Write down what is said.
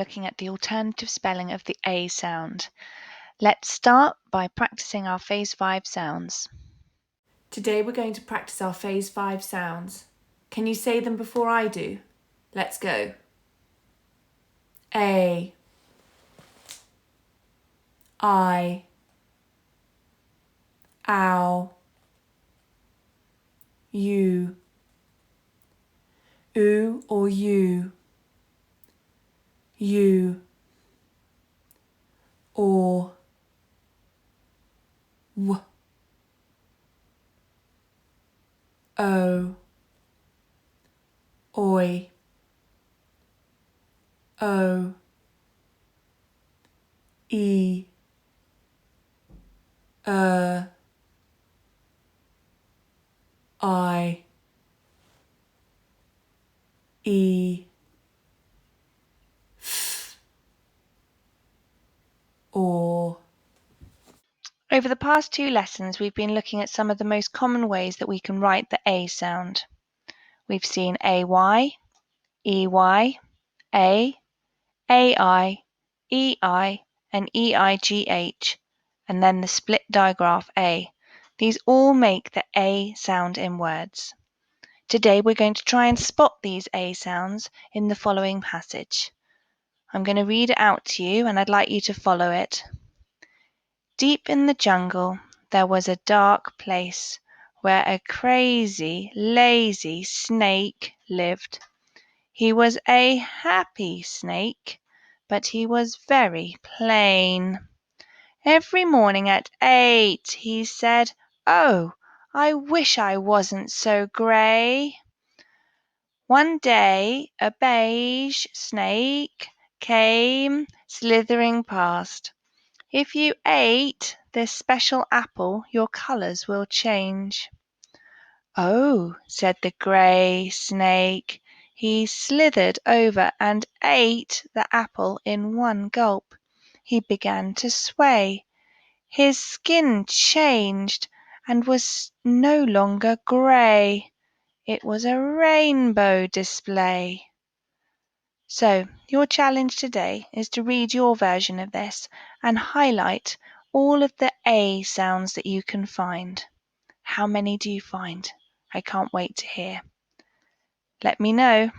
looking at the alternative spelling of the A sound. Let's start by practicing our Phase 5 sounds. Today we're going to practice our Phase 5 sounds. Can you say them before I do? Let's go. A, I, ow, you, oo or you, or, w, o, oi, o, e, I, e, f, or. Over the past 2 lessons, we've been looking at some of the most common ways that we can write the A sound. We've seen AY, EY, A, AI, EI, and EIGH, and then the split digraph A. These all make the A sound in words. Today we're going to try and spot these A sounds in the following passage. I'm going to read it out to you and I'd like you to follow it. Deep in the jungle there was a dark place where a crazy, lazy snake lived. He was a happy snake, but he was very plain. Every morning at 8 he said, "Oh, I wish I wasn't so grey." One day a beige snake came slithering past. "If you ate this special apple, your colours will change." "Oh," said the grey snake. He slithered over and ate the apple in one gulp. He began to sway. His skin changed and was no longer grey. It was a rainbow display. So, your challenge today is to read your version of this and highlight all of the A sounds that you can find. How many do you find? I can't wait to hear. Let me know.